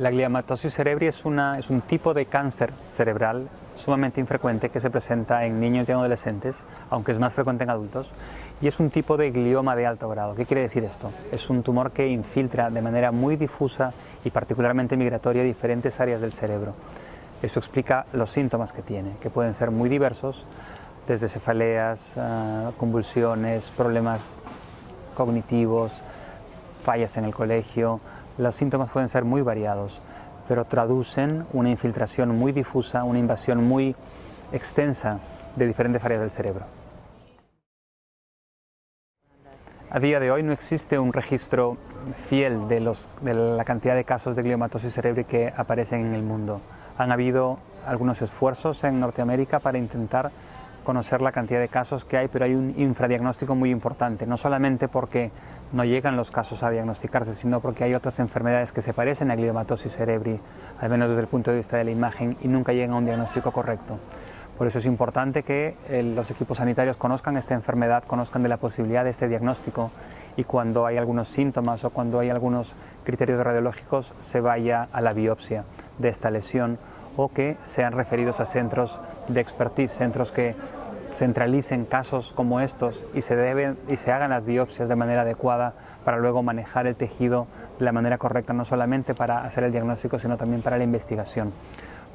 La gliomatosis cerebri es un tipo de cáncer cerebral sumamente infrecuente que se presenta en niños y adolescentes, aunque es más frecuente en adultos, y es un tipo de glioma de alto grado. ¿Qué quiere decir esto? Es un tumor que infiltra de manera muy difusa y particularmente migratoria diferentes áreas del cerebro. Eso explica los síntomas que tiene, que pueden ser muy diversos, desde cefaleas, convulsiones, problemas cognitivos, fallas en el colegio. Los síntomas pueden ser muy variados, pero traducen una infiltración muy difusa, una invasión muy extensa de diferentes áreas del cerebro. A día de hoy no existe un registro fiel de la cantidad de casos de gliomatosis cerebri que aparecen en el mundo. Han habido algunos esfuerzos en Norteamérica para intentar conocer la cantidad de casos que hay, pero hay un infradiagnóstico muy importante, no solamente porque no llegan los casos a diagnosticarse, sino porque hay otras enfermedades que se parecen a gliomatosis cerebri, al menos desde el punto de vista de la imagen, y nunca llegan a un diagnóstico correcto. Por eso es importante que los equipos sanitarios conozcan esta enfermedad, conozcan de la posibilidad de este diagnóstico, y cuando hay algunos síntomas o cuando hay algunos criterios radiológicos se vaya a la biopsia de esta lesión, o que sean referidos a centros de expertise, centros que centralicen casos como estos y se hagan las biopsias de manera adecuada para luego manejar el tejido de la manera correcta, no solamente para hacer el diagnóstico, sino también para la investigación,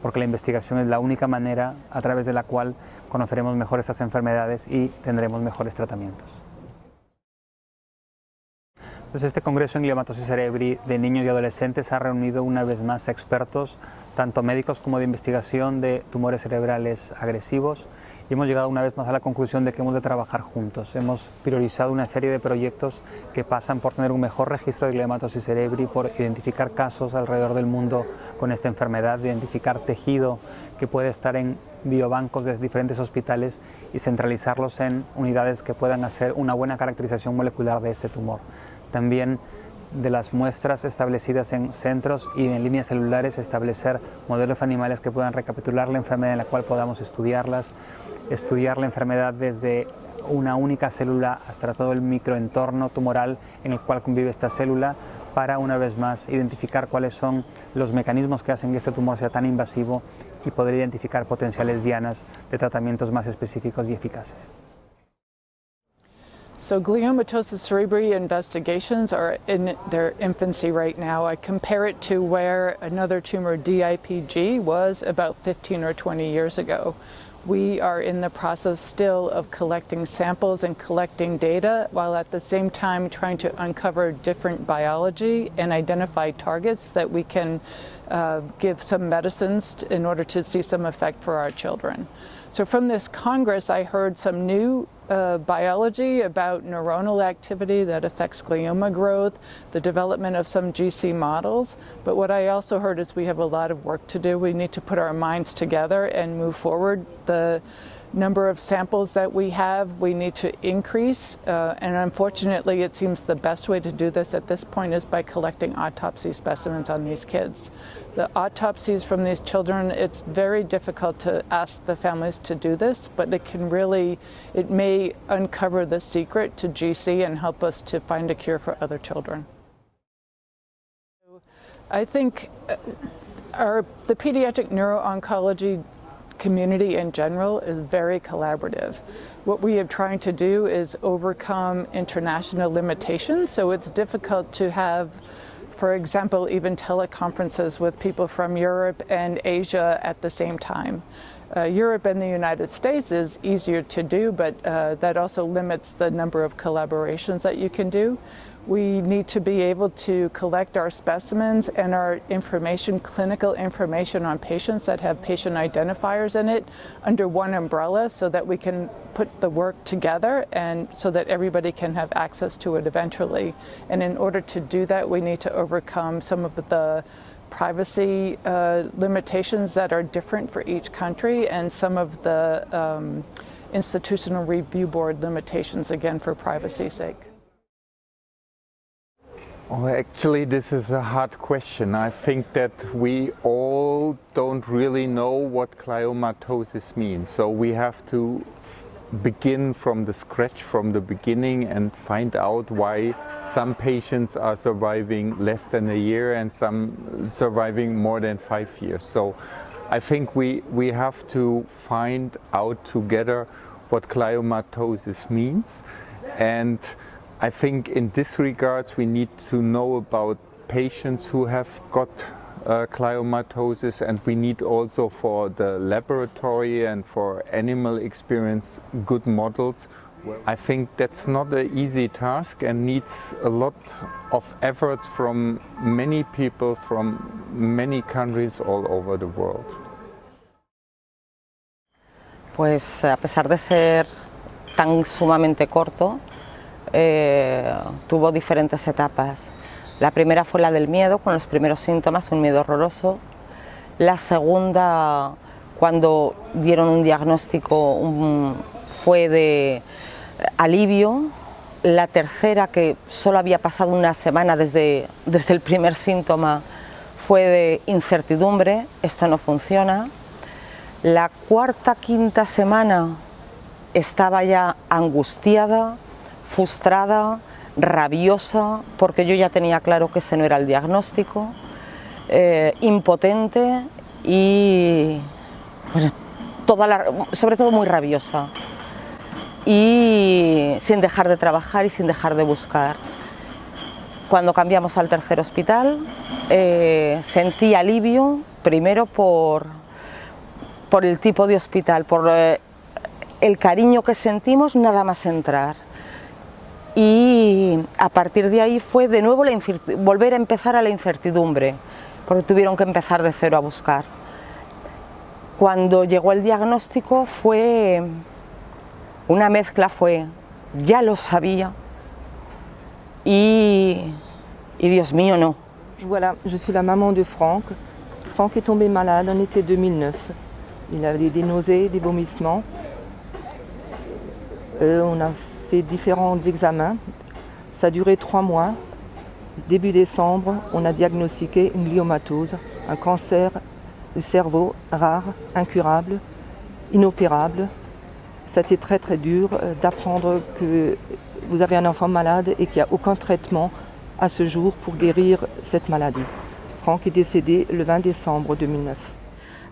porque la investigación es la única manera a través de la cual conoceremos mejor estas enfermedades y tendremos mejores tratamientos. Entonces, este Congreso en Gliomatosis cerebri de niños y adolescentes ha reunido una vez más expertos, tanto médicos como de investigación de tumores cerebrales agresivos, y hemos llegado una vez más a la conclusión de que hemos de trabajar juntos. Hemos priorizado una serie de proyectos que pasan por tener un mejor registro de gliomatosis cerebri, por identificar casos alrededor del mundo con esta enfermedad, de identificar tejido que puede estar en biobancos de diferentes hospitales y centralizarlos en unidades que puedan hacer una buena caracterización molecular de este tumor. También de las muestras establecidas en centros y en líneas celulares, establecer modelos animales que puedan recapitular la enfermedad en la cual podamos estudiarlas, estudiar la enfermedad desde una única célula hasta todo el microentorno tumoral en el cual convive esta célula, para una vez más identificar cuáles son los mecanismos que hacen que este tumor sea tan invasivo y poder identificar potenciales dianas de tratamientos más específicos y eficaces. So gliomatosis cerebri investigations are in their infancy right now. I compare it to where another tumor, DIPG, was about 15 or 20 years ago. We are in the process still of collecting samples and collecting data, while at the same time trying to uncover different biology and identify targets that we can give some medicines in order to see some effect for our children. So from this Congress, I heard some new biology about neuronal activity that affects glioma growth, the development of some GC models. But what I also heard is we have a lot of work to do. We need to put our minds together and move forward. The number of samples that we have, we need to increase. And unfortunately, it seems the best way to do this at this point is by collecting autopsy specimens on these kids. The autopsies from these children, it's very difficult to ask the families to do this, but it may uncover the secret to GC and help us to find a cure for other children. I think the pediatric neuro-oncology community in general is very collaborative. What we are trying to do is overcome international limitations, so it's difficult to have, for example, even teleconferences with people from Europe and Asia at the same time. Europe and the United States is easier to do, but that also limits the number of collaborations that you can do. We need to be able to collect our specimens and our information, clinical information on patients that have patient identifiers in it under one umbrella, so that we can put the work together and so that everybody can have access to it eventually. And in order to do that, we need to overcome some of the privacy limitations that are different for each country, and some of the institutional review board limitations, again, for privacy's sake. Well, actually, this is a hard question. I think that we all don't really know what gliomatosis means. So we have to begin from the scratch, from the beginning, and find out why some patients are surviving less than a year and some surviving more than 5 years. So I think we have to find out together what gliomatosis means, and I think in this regards we need to know about patients who have got gliomatosis, and we need also for the laboratory and for animal experience good models. I think that's not an easy task and needs a lot of efforts from many people from many countries all over the world. Pues a pesar de ser tan sumamente corto, tuvo diferentes etapas. La primera fue la del miedo, con los primeros síntomas, un miedo horroroso. La segunda, cuando dieron un diagnóstico, fue de alivio. La tercera, que solo había pasado una semana desde el primer síntoma, fue de incertidumbre, esto no funciona. La cuarta, quinta semana estaba ya angustiada, frustrada, rabiosa, porque yo ya tenía claro que ese no era el diagnóstico, impotente y bueno, sobre todo muy rabiosa, y sin dejar de trabajar y sin dejar de buscar. Cuando cambiamos al tercer hospital sentí alivio, primero por el tipo de hospital, por el cariño que sentimos nada más entrar. Y a partir de ahí fue de nuevo volver a empezar a la incertidumbre, porque tuvieron que empezar de cero a buscar. Cuando llegó el diagnóstico fue una mezcla, ya lo sabía y Dios mío, no. Voilà, je suis la maman de Franck. Franck est tombé malade en été 2009. Il avait des nausées, des vomissements. On a fait différents examens. Ça a duré 3 mois. Début décembre, on a diagnostiqué une gliomatose, un cancer du cerveau rare, incurable, inopérable. Ça a été très très dur d'apprendre que vous avez un enfant malade et qu'il n'y a aucun traitement à ce jour pour guérir cette maladie. Franck est décédé le 20 décembre 2009.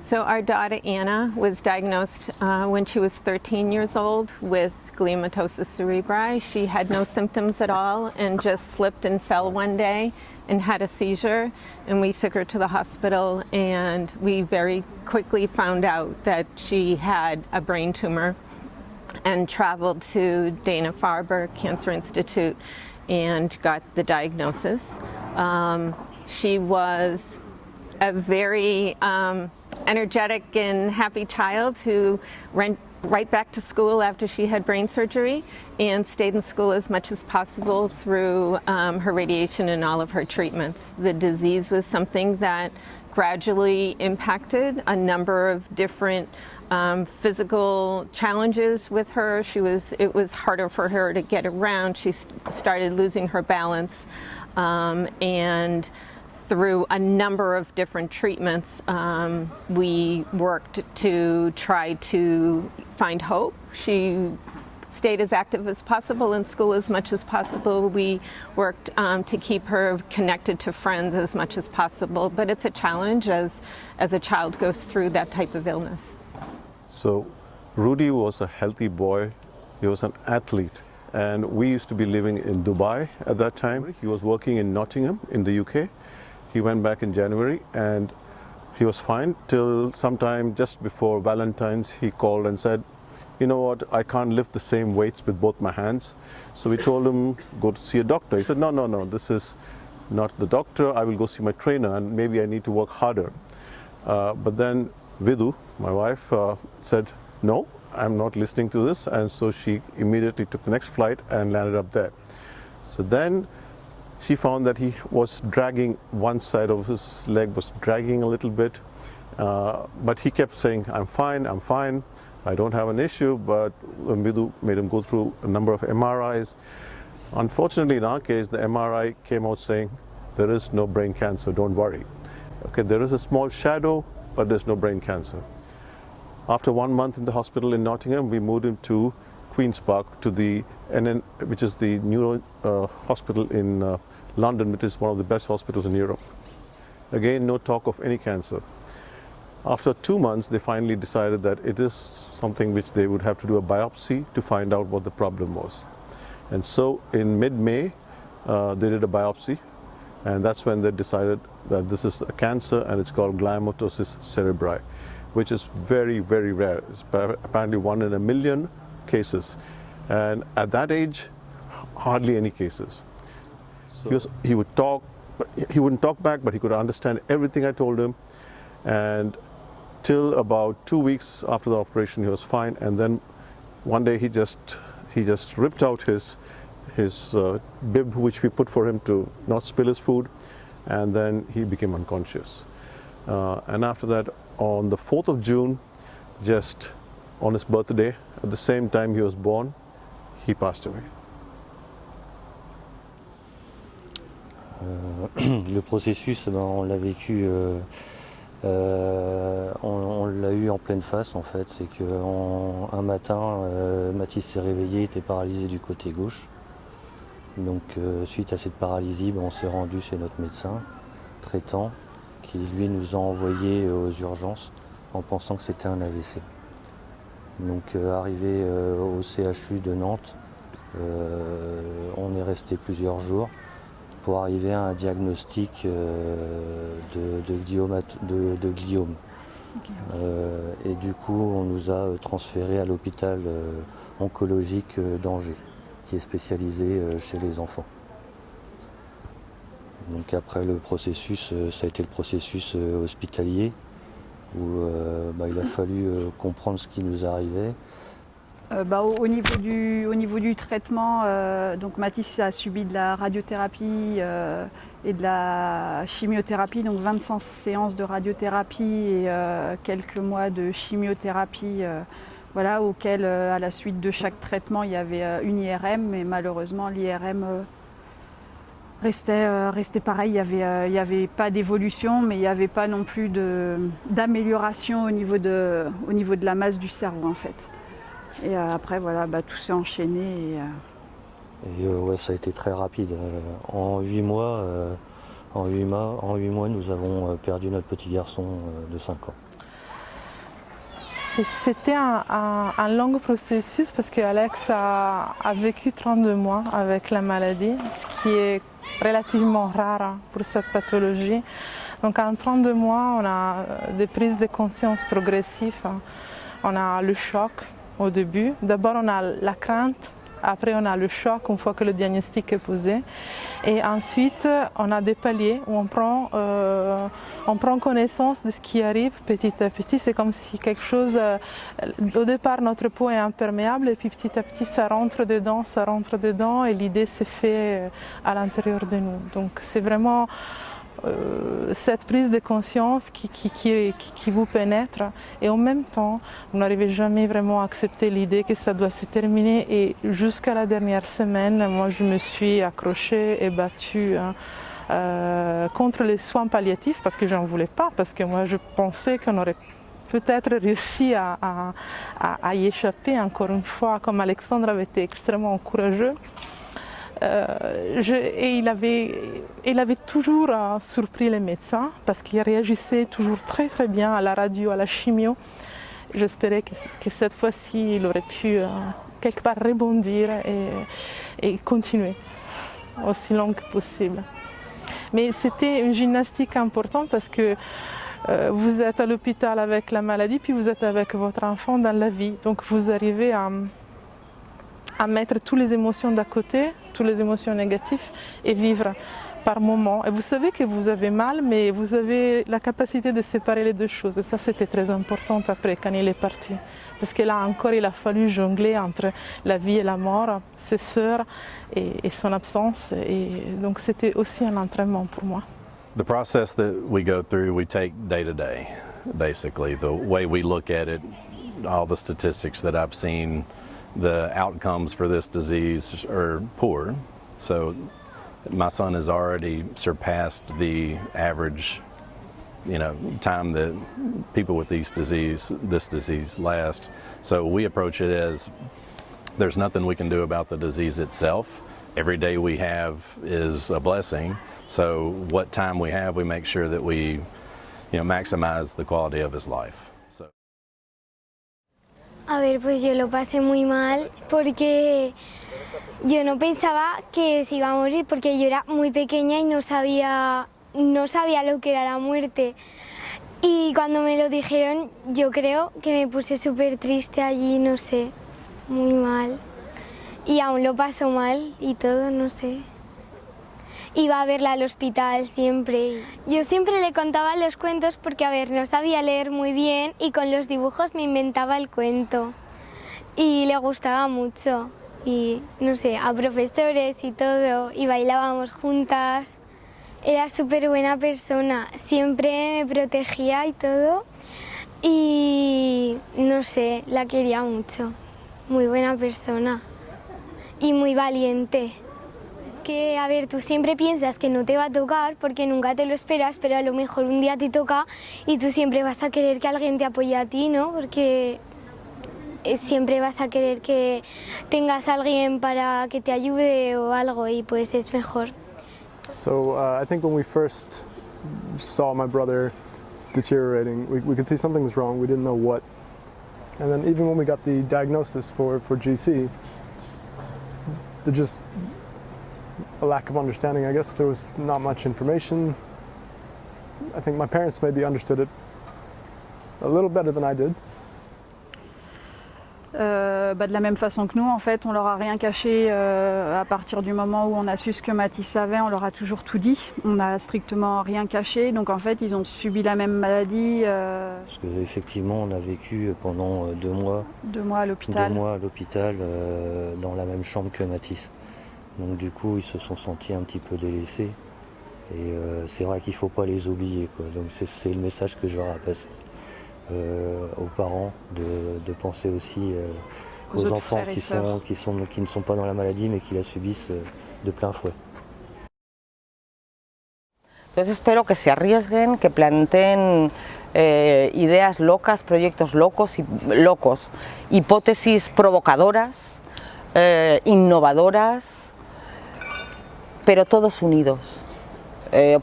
So our daughter Anna was diagnosed when she was 13 years old with gliomatosis cerebri. She had no symptoms at all and just slipped and fell one day and had a seizure, and we took her to the hospital, and we very quickly found out that she had a brain tumor and traveled to Dana-Farber Cancer Institute and got the diagnosis. She was a very energetic and happy child who went right back to school after she had brain surgery and stayed in school as much as possible through her radiation and all of her treatments. The disease was something that gradually impacted a number of different physical challenges with her. It was harder for her to get around. She started losing her balance, and through a number of different treatments, we worked to try to find hope. She stayed as active as possible in school as much as possible. We worked to keep her connected to friends as much as possible, but it's a challenge as a child goes through that type of illness. So Rudy was a healthy boy. He was an athlete, and we used to be living in Dubai at that time. He was working in Nottingham in the UK. He went back in January and he was fine till sometime just before Valentine's. He called and said, you know what, I can't lift the same weights with both my hands. So we told him, go to see a doctor. He said, no, this is not the doctor. I will go see my trainer and maybe I need to work harder. But then Vidhu, my wife, said, no, I'm not listening to this. And so she immediately took the next flight and landed up there. So then she found that he was dragging, one side of his leg was dragging a little bit, but he kept saying, I'm fine, I don't have an issue. But Vidhu made him go through a number of MRIs. Unfortunately, in our case, the MRI came out saying, there is no brain cancer, don't worry. Okay, there is a small shadow, but there's no brain cancer. After 1 month in the hospital in Nottingham, we moved him to Queen's Park to the NN, which is the neuro hospital in London, which is one of the best hospitals in Europe. Again, no talk of any cancer. After 2 months, they finally decided that it is something which they would have to do a biopsy to find out what the problem was. And so in mid-May, they did a biopsy, and that's when they decided that this is a cancer and it's called gliomatosis cerebri, which is very, very rare. It's apparently 1 in a million cases. And at that age, hardly any cases. So he would talk, he wouldn't talk back, but he could understand everything I told him. And till about 2 weeks after the operation, he was fine. And then one day he just ripped out his bib, which we put for him to not spill his food, and then he became unconscious. And after that, on the 4th of June, just on his birthday, at the same time he was born, he passed away. Le processus, on l'a vécu, on l'a eu en pleine face en fait. C'est qu'un matin, Mathis s'est réveillé, il était paralysé du côté gauche. Donc suite à cette paralysie, on s'est rendu chez notre médecin traitant qui lui nous a envoyés aux urgences en pensant que c'était un AVC. Donc arrivé au CHU de Nantes, on est resté plusieurs jours pour arriver à un diagnostic de gliome. Okay. Et du coup, on nous a transférés à l'hôpital oncologique d'Angers, qui est spécialisé chez les enfants. Donc après le processus, ça a été le processus hospitalier, où il a fallu comprendre ce qui nous arrivait. Au niveau du traitement, donc Mathis a subi de la radiothérapie et de la chimiothérapie, donc 25 séances de radiothérapie et quelques mois de chimiothérapie, auquel à la suite de chaque traitement il y avait une IRM, mais malheureusement l'IRM restait pareil, il n'y avait pas d'évolution, mais il n'y avait pas non plus d'amélioration au niveau de la masse du cerveau en fait. Et après, tout s'est enchaîné. Ouais, ça a été très rapide. En 8 mois, nous avons perdu notre petit garçon de 5 ans. C'était un long processus parce qu'Alex a vécu 32 mois avec la maladie, ce qui est relativement rare pour cette pathologie. Donc en 32 mois, on a des prises de conscience progressives. On a le choc au début. D'abord, on a la crainte, après on a le choc une fois que le diagnostic est posé. Et ensuite, on a des paliers où on prend connaissance de ce qui arrive petit à petit. C'est comme si quelque chose, au départ notre peau est imperméable et puis petit à petit ça rentre dedans et l'idée s'est faite à l'intérieur de nous. Donc c'est vraiment cette prise de conscience qui vous pénètre et en même temps vous n'arrivez jamais vraiment à accepter l'idée que ça doit se terminer et jusqu'à la dernière semaine moi je me suis accrochée et battue contre les soins palliatifs parce que j'en voulais pas, parce que moi je pensais qu'on aurait peut-être réussi à y échapper encore une fois, comme Alexandre avait été extrêmement courageux. Et il avait toujours surpris les médecins parce qu'il réagissait toujours très très bien à la radio, à la chimio. J'espérais que cette fois-ci il aurait pu quelque part rebondir et continuer aussi long que possible. Mais c'était une gymnastique importante parce que vous êtes à l'hôpital avec la maladie puis vous êtes avec votre enfant dans la vie. Donc vous arrivez à mettre toutes les émotions d'à côté, toutes les émotions négatives et vivre par moment. Et vous savez que vous avez mal, mais vous avez la capacité de séparer les deux choses. Et ça, c'était très important après, quand il est parti. Parce que là encore, il a fallu jongler entre la vie et la mort, ses sœurs et son absence. Et donc, c'était aussi un entraînement pour moi. The process that we go through, we take day to day, basically. The way we look at it, all the statistics that I've seen, the outcomes for this disease are poor. So my son has already surpassed the average, time that people with this disease last. So we approach it as there's nothing we can do about the disease itself. Every day we have is a blessing. So what time we have, we make sure that we, maximize the quality of his life. So. A ver, pues yo lo pasé muy mal porque yo no pensaba que se iba a morir porque yo era muy pequeña y no sabía lo que era la muerte. Y cuando me lo dijeron, yo creo que me puse súper triste allí, no sé, muy mal. Y aún lo paso mal y todo, no sé. Iba a verla al hospital siempre. Yo siempre le contaba los cuentos porque, a ver, no sabía leer muy bien y con los dibujos me inventaba el cuento. Y le gustaba mucho. Y, no sé, a profesores y todo, y bailábamos juntas. Era súper buena persona, siempre me protegía y todo. Y, no sé, la quería mucho. Muy buena persona. Y muy valiente. Es que, a ver, tú siempre piensas que no te va a tocar porque nunca te lo esperas, pero a lo mejor un día te toca y tú siempre vas a querer que alguien te apoye a ti, ¿no? Porque siempre vas a querer que tengas a alguien para que te ayude o algo y pues es mejor. So I think when we first saw my brother deteriorating, we could see something was wrong, we didn't know what. And then even when we got the diagnosis for GC, there's just a lack of understanding. I guess there was not much information. I think my parents maybe understood it a little better than I did. De la même façon que nous, en fait, on leur a rien caché à partir du moment où on a su ce que Mathis savait, on leur a toujours tout dit. On n'a strictement rien caché, donc en fait, ils ont subi la même maladie. Parce qu'effectivement, on a vécu pendant 2 mois. 2 mois à l'hôpital. 2 mois à l'hôpital, dans la même chambre que Mathis. Donc du coup, ils se sont sentis un petit peu délaissés. Et c'est vrai qu'il ne faut pas les oublier, quoi. Donc c'est le message que je leur ai passé. Aux parents de penser aussi aux enfants qui ne sont pas dans la maladie mais qui la subissent de plein fouet. Entonces espero que se arriesguen, que planteen ideas locas, proyectos locos, hipótesis provocadoras, innovadoras, pero todos unidos.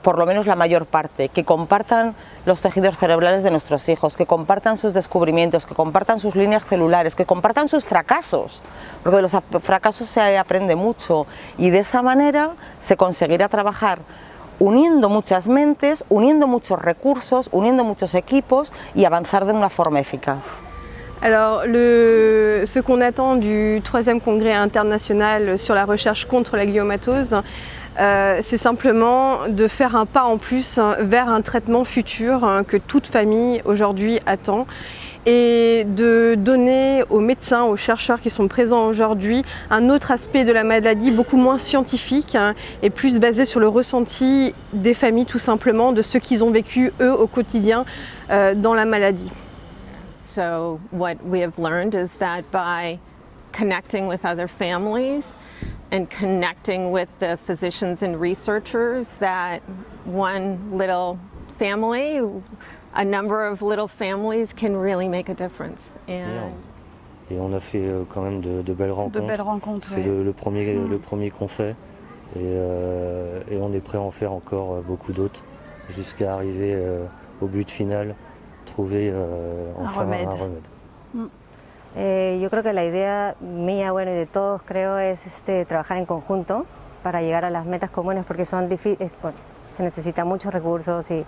Por lo menos la mayor parte, que compartan los tejidos cerebrales de nuestros hijos, que compartan sus descubrimientos, que compartan sus líneas celulares, que compartan sus fracasos, porque de los fracasos se aprende mucho y de esa manera se conseguirá trabajar uniendo muchas mentes, uniendo muchos recursos, uniendo muchos equipos y avanzar de una forma eficaz. Alors, ce qu'on attend du 3e congrès international sur la recherche contre la gliomatose, c'est simplement de faire un pas en plus vers un traitement futur que toute famille aujourd'hui attend et de donner aux médecins, aux chercheurs qui sont présents aujourd'hui un autre aspect de la maladie beaucoup moins scientifique et plus basé sur le ressenti des familles tout simplement, de ce qu'ils ont vécu eux au quotidien dans la maladie. So what we have learned is that by connecting with other families and connecting with the physicians and researchers, that one little family, a number of little families can really make a difference. Et on a fait quand même de belles rencontres. De belles rencontres, c'est le premier qu'on fait et on est prêt à en faire encore beaucoup d'autres jusqu'à arriver au but final, trouver enfin un remède. Yo creo que la idea mía, bueno, y de todos creo es trabajar en conjunto para llegar a las metas comunes porque son difíciles, se necesitan muchos recursos y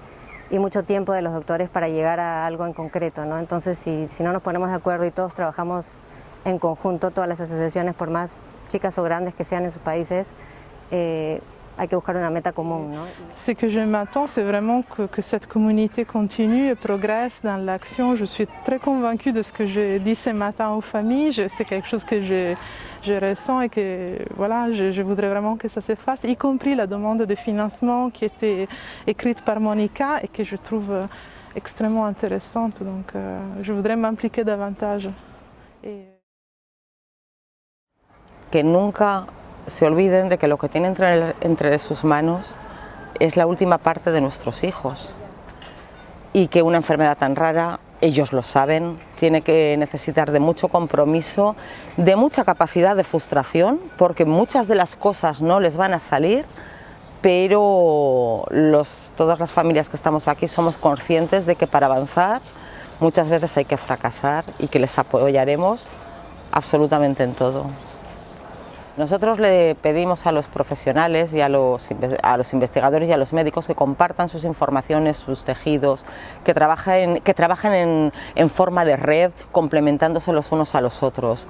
mucho tiempo de los doctores para llegar a algo en concreto, ¿no? Entonces si no nos ponemos de acuerdo y todos trabajamos en conjunto, todas las asociaciones, por más chicas o grandes que sean en sus países, hay que buscar una meta común, ¿no? Ce que je m'attends, c'est vraiment que cette communauté continue et progresse dans l'action. Je suis très convaincue de ce que j'ai dit ce matin aux familles. C'est quelque chose que je ressens et que voilà, je voudrais vraiment que ça se fasse, y compris la demande de financement qui était écrite par Monica et que je trouve extrêmement intéressante. Donc je voudrais m'impliquer davantage. Que nunca se olviden de que lo que tienen entre sus manos es la última parte de nuestros hijos y que una enfermedad tan rara, ellos lo saben, tiene que necesitar de mucho compromiso, de mucha capacidad de frustración, porque muchas de las cosas no les van a salir, pero todas las familias que estamos aquí somos conscientes de que para avanzar muchas veces hay que fracasar y que les apoyaremos absolutamente en todo. Nosotros le pedimos a los profesionales y a los investigadores y a los médicos que compartan sus informaciones, sus tejidos, que trabajen en forma de red, complementándose los unos a los otros.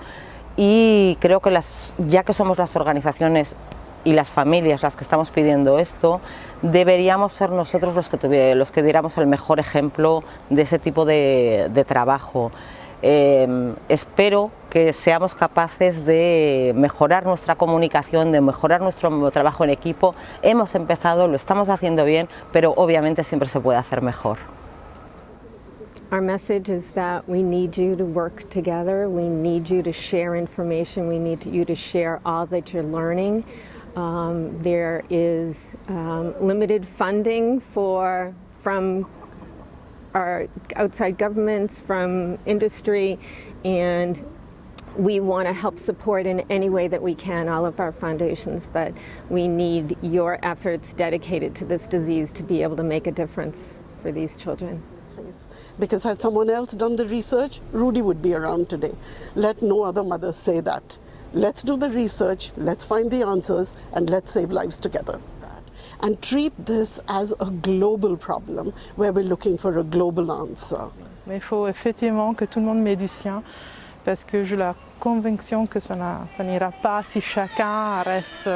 Y creo que ya que somos las organizaciones y las familias las que estamos pidiendo esto, deberíamos ser nosotros los que diéramos el mejor ejemplo de ese tipo de trabajo. Espero que seamos capaces de mejorar nuestra comunicación, de mejorar nuestro trabajo en equipo. Hemos empezado, lo estamos haciendo bien, pero obviamente siempre se puede hacer mejor. Our message is that we need you to work together, we need you to share information, we need you to share all that you're learning. There is limited funding from our outside governments, from industry, and we want to help support in any way that we can all of our foundations, but we need your efforts dedicated to this disease to be able to make a difference for these children. Because had someone else done the research, Rudy would be around today. Let no other mother say that. Let's do the research, let's find the answers, and let's save lives together. And treat this as a global problem where we're looking for a global answer. Mais il faut effectivement que tout le monde mette du sien, parce que j'ai la conviction que ça n'ira pas si chacun reste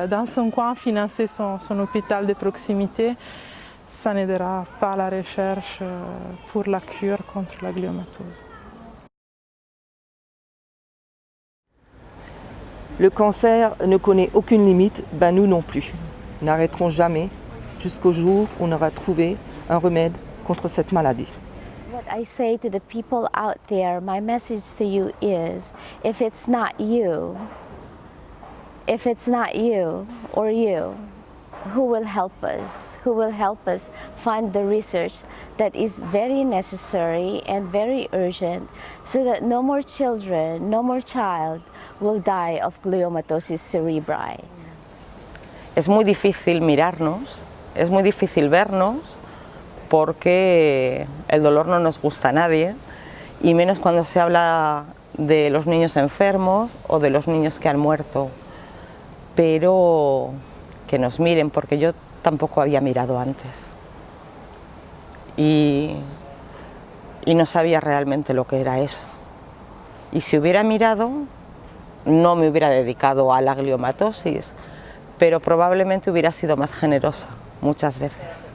dans son coin, financer son hôpital de proximité. Ça n'aidera pas la recherche pour la cure contre la gliomatose. Le cancer ne connaît aucune limite, ben nous non plus. N'arrêterons jamais jusqu'au jour où on aura trouvé un remède contre cette maladie. What I say to the people out there, my message to you is, if it's not you or you, who will help us? Who will help us find the research that is very necessary and very urgent so that no more children, no more child will die of gliomatosis cerebri. Es muy difícil mirarnos, es muy difícil vernos, porque el dolor no nos gusta a nadie, y menos cuando se habla de los niños enfermos o de los niños que han muerto. Pero que nos miren, porque yo tampoco había mirado antes. Y no sabía realmente lo que era eso. Y si hubiera mirado, no me hubiera dedicado a la gliomatosis, pero probablemente hubiera sido más generosa muchas veces.